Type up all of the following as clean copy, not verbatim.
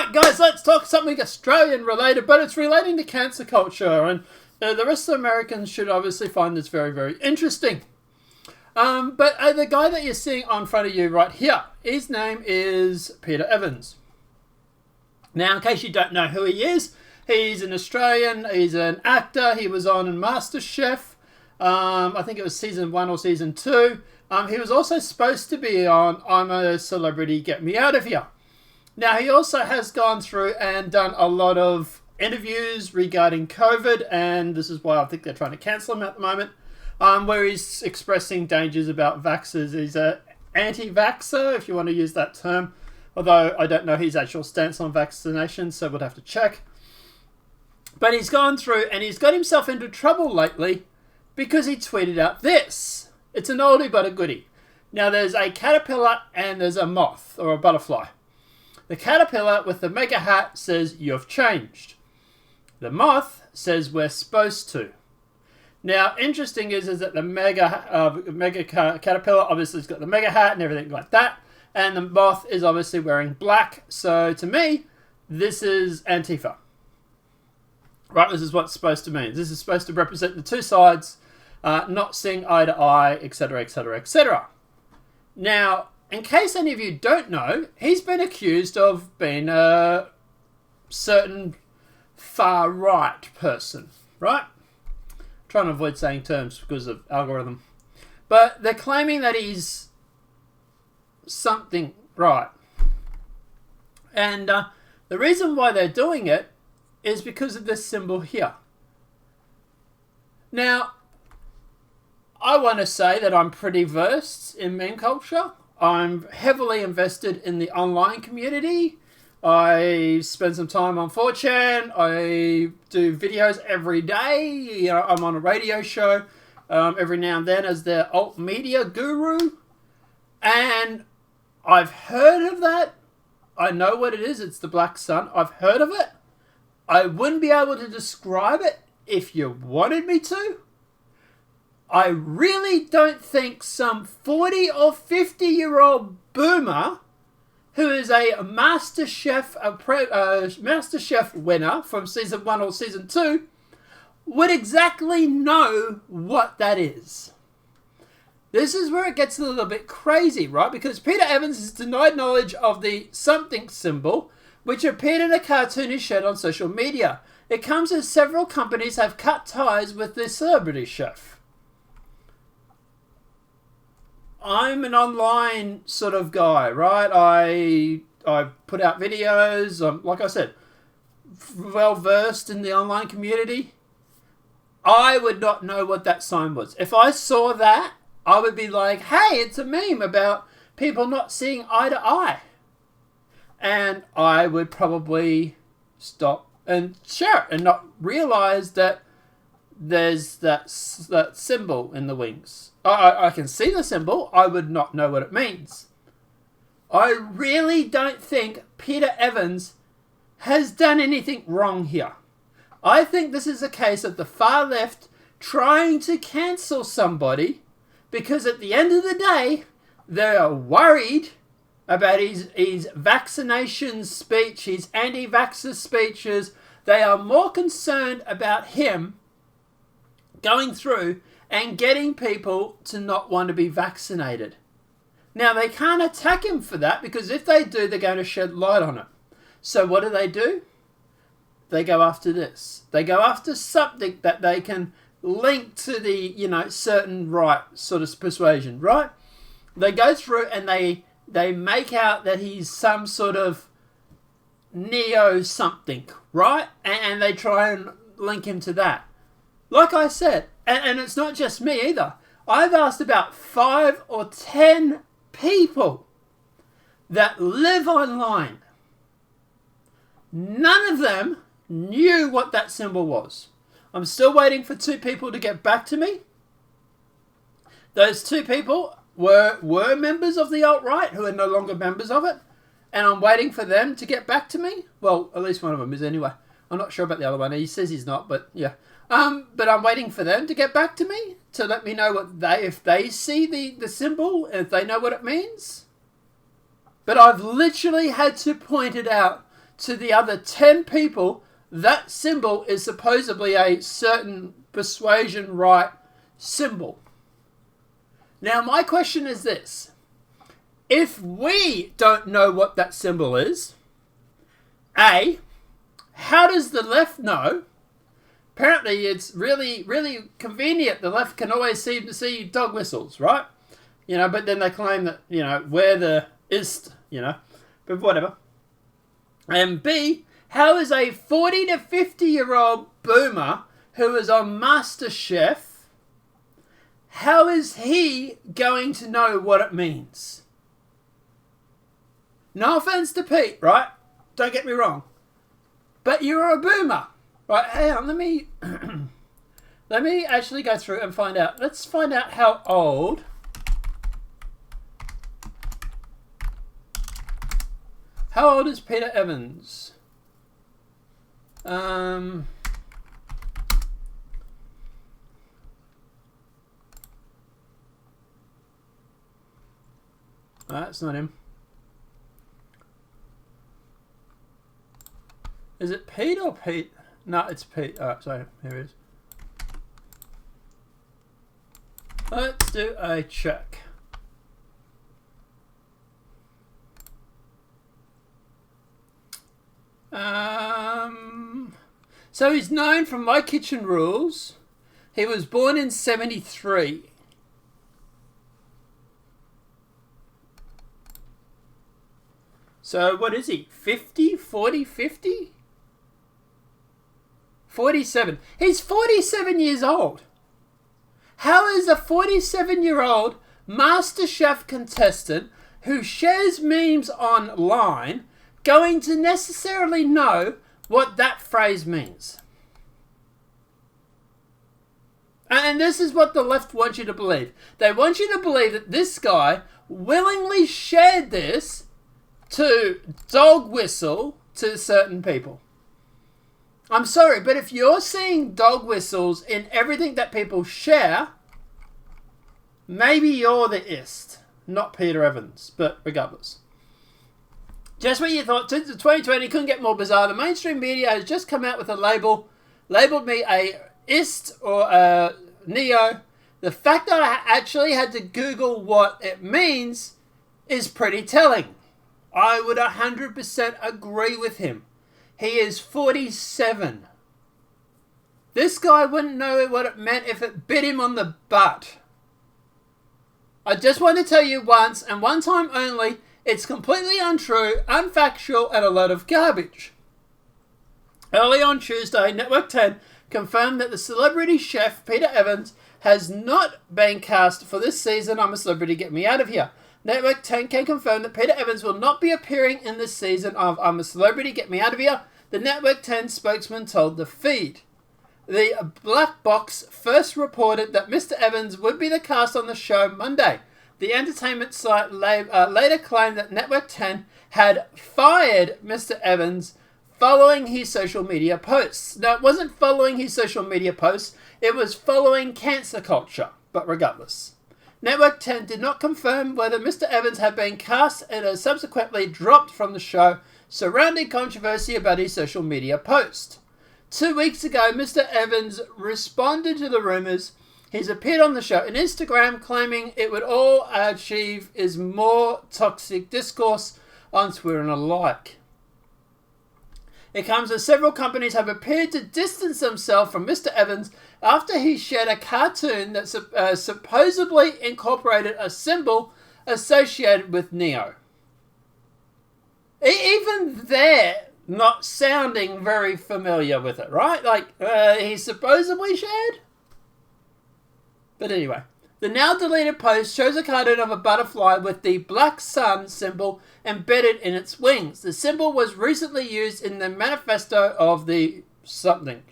Alright guys, let's talk something Australian related, but it's relating to cancer culture, and the rest of the Americans should obviously find this very, very interesting. But the guy that you're seeing on front of you right here, his name is Peter Evans. Now, in case you don't know who he is, he's an Australian, he's an actor, he was on MasterChef, I think it was season 1 or season 2. He was also supposed to be on I'm a Celebrity, Get Me Out of Here. Now, he also has gone through and done a lot of interviews regarding COVID, and this is why I think they're trying to cancel him at the moment, where he's expressing dangers about vaxxers. He's an anti-vaxxer, if you want to use that term, although I don't know his actual stance on vaccination, so we'll have to check. But he's gone through and he's got himself into trouble lately because he tweeted out this. It's an oldie but a goodie. Now, there's a caterpillar and there's a moth, or a butterfly. The caterpillar with the mega hat says, "You've changed." The moth says, "We're supposed to." Now, interesting is that the mega caterpillar obviously has got the mega hat and everything like that, and the moth is obviously wearing black. So to me, this is Antifa. Right, this is what it's supposed to mean. This is supposed to represent the two sides, not seeing eye to eye, etc., etc., etc. Now, in case any of you don't know, he's been accused of being a certain far-right person, right? I'm trying to avoid saying terms because of algorithm. But they're claiming that he's something right. And the reason why they're doing it is because of this symbol here. Now, I want to say that I'm pretty versed in meme culture. I'm heavily invested in the online community. I spend some time on 4chan. I do videos every day. You know, I'm on a radio show every now and then as their alt media guru. And I've heard of that. I know what it is. It's the Black Sun. I've heard of it. I wouldn't be able to describe it if you wanted me to. I really don't think some 40 or 50-year-old boomer who is a MasterChef winner from season 1 or season 2 would exactly know what that is. This is where it gets a little bit crazy, right? Because Peter Evans has denied knowledge of the something symbol, which appeared in a cartoon he shared on social media. It comes as several companies have cut ties with the celebrity chef. I'm an online sort of guy, right? I put out videos. I'm, like I said, well versed in the online community. I would not know what that sign was. If I saw that, I would be like, hey, it's a meme about people not seeing eye to eye. And I would probably stop and share it and not realize that there's that symbol in the wings. I can see the symbol. I would not know what it means. I really don't think Peter Evans has done anything wrong here. I think this is a case of the far left trying to cancel somebody because at the end of the day, they are worried about his vaccination speech, his anti-vaxxer speeches. They are more concerned about him going through and getting people to not want to be vaccinated. Now, they can't attack him for that because if they do, they're going to shed light on it. So what do? They go after this. They go after something that they can link to the, certain right sort of persuasion, right? They go through and they make out that he's some sort of neo something, right? And they try and link him to that. Like I said, and it's not just me either. I've asked about 5 or 10 people that live online. None of them knew what that symbol was. I'm still waiting for 2 people to get back to me. Those 2 people were members of the alt-right who are no longer members of it. And I'm waiting for them to get back to me. Well, at least one of them is anyway. I'm not sure about the other one. He says he's not, but yeah. But I'm waiting for them to get back to me to let me know if they see the symbol, if they know what it means. But I've literally had to point it out to the other 10 people that symbol is supposedly a certain persuasion right symbol. Now, my question is this. If we don't know what that symbol is, A, how does the left know? Apparently, it's really, really convenient. The left can always see dog whistles, right? But then they claim that, we're the ist, but whatever. And B, how is a 40 to 50-year-old boomer who is on MasterChef, how is he going to know what it means? No offense to Pete, right? Don't get me wrong. But you're a boomer. Right, hang on, let me actually go through and find out. Let's find out how old is Peter Evans? That's not him. Is it Pete or Pete? No, it's Pete. Alright, sorry, here it is. Let's do a check. So he's known from My Kitchen Rules. He was born in 73. So what is he? 50? 40? 50? 47. He's 47 years old. How is a 47-year-old MasterChef contestant who shares memes online going to necessarily know what that phrase means? And this is what the left wants you to believe. They want you to believe that this guy willingly shared this to dog whistle to certain people. I'm sorry, but if you're seeing dog whistles in everything that people share, maybe you're the ist, not Peter Evans. But regardless. Just when you thought 2020 couldn't get more bizarre, the mainstream media has just come out with a labeled me a ist or a neo. The fact that I actually had to Google what it means is pretty telling. I would 100% agree with him. He is 47. This guy wouldn't know what it meant if it bit him on the butt. I just want to tell you once, and one time only, it's completely untrue, unfactual, and a load of garbage. Early on Tuesday, Network 10 confirmed that the celebrity chef Peter Evans has not been cast for this season I'm a Celebrity, Get Me Out of Here. Network 10 can confirm that Peter Evans will not be appearing in this season of I'm a Celebrity, Get Me Out of Here, the Network 10 spokesman told the feed. The Black Box first reported that Mr. Evans would be the cast on the show Monday. The entertainment site later claimed that Network 10 had fired Mr. Evans following his social media posts. Now, it wasn't following his social media posts, it was following cancer culture, but regardless. Network 10 did not confirm whether Mr. Evans had been cast and has subsequently dropped from the show, surrounding controversy about his social media post. 2 weeks ago, Mr. Evans responded to the rumours. He's appeared on the show on Instagram, claiming it would all achieve is more toxic discourse on Twitter and alike. It comes as several companies have appeared to distance themselves from Mr. Evans after he shared a cartoon that supposedly incorporated a symbol associated with Neo. Even they're not sounding very familiar with it, right? Like, he supposedly shared? But anyway, the now deleted post shows a cartoon of a butterfly with the black sun symbol embedded in its wings. The symbol was recently used in the manifesto of the something.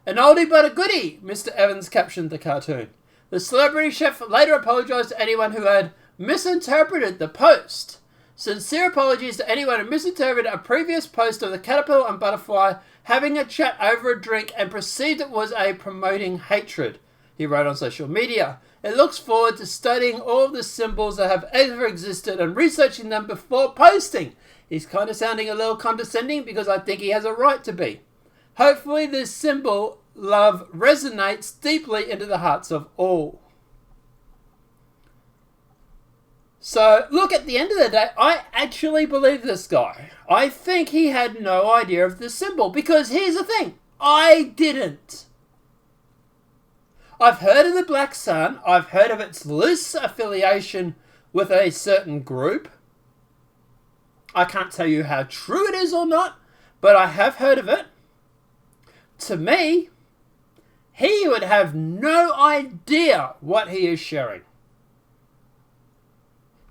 An oldie but a goodie, Mr. Evans captioned the cartoon. The celebrity chef later apologised to anyone who had misinterpreted the post. Sincere apologies to anyone who misinterpreted a previous post of the caterpillar and butterfly having a chat over a drink and perceived it was a promoting hatred, he wrote on social media. It looks forward to studying all the symbols that have ever existed and researching them before posting. He's kind of sounding a little condescending because I think he has a right to be. Hopefully this symbol love resonates deeply into the hearts of all. So, look, at the end of the day, I actually believe this guy. I think he had no idea of the symbol, because here's the thing, I didn't. I've heard of the Black Sun, I've heard of its loose affiliation with a certain group. I can't tell you how true it is or not, but I have heard of it. To me, he would have no idea what he is sharing.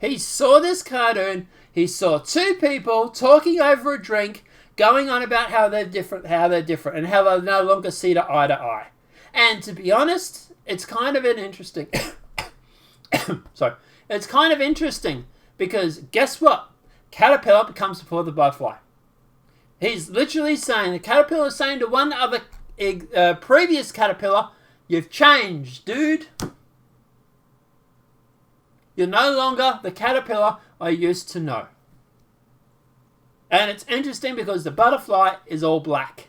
He saw this cartoon, he saw two people talking over a drink, going on about how they're different, and how they no longer see eye to eye. And to be honest, it's kind of an interesting... Sorry. It's kind of interesting, because guess what? Caterpillar becomes before the butterfly. He's literally saying, the caterpillar is saying to one other previous caterpillar, you've changed, dude. You're no longer the caterpillar I used to know. And it's interesting because the butterfly is all black.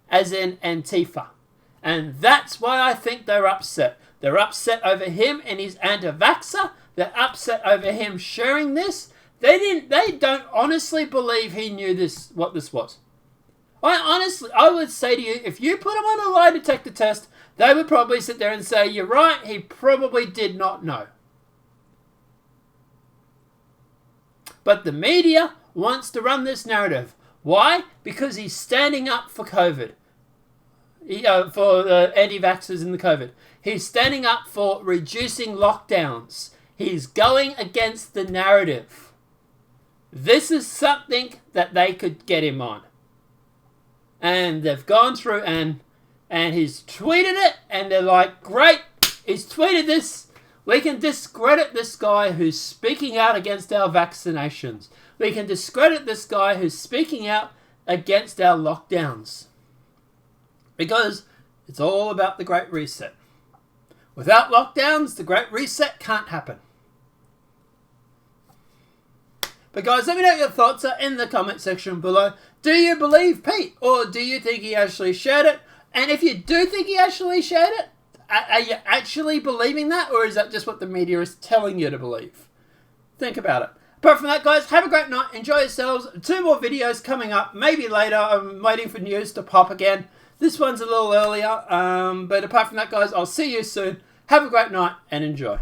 As in Antifa. And that's why I think they're upset. They're upset over him and his anti-vaxxer. They're upset over him sharing this. They don't honestly believe he knew what this was. I would say to you, if you put him on a lie detector test, they would probably sit there and say, you're right, he probably did not know. But the media wants to run this narrative. Why? Because he's standing up for COVID. For the anti-vaxxers in the COVID. He's standing up for reducing lockdowns. He's going against the narrative. This is something that they could get him on. And they've gone through and he's tweeted it, and they're like, great, he's tweeted this. We can discredit this guy who's speaking out against our vaccinations. We can discredit this guy who's speaking out against our lockdowns. Because it's all about the Great Reset. Without lockdowns, the Great Reset can't happen. But guys, let me know what your thoughts are in the comment section below. Do you believe Pete? Or do you think he actually shared it? And if you do think he actually shared it, are you actually believing that? Or is that just what the media is telling you to believe? Think about it. Apart from that, guys, have a great night. Enjoy yourselves. 2 more videos coming up. Maybe later. I'm waiting for news to pop again. This one's a little earlier. But apart from that, guys, I'll see you soon. Have a great night and enjoy.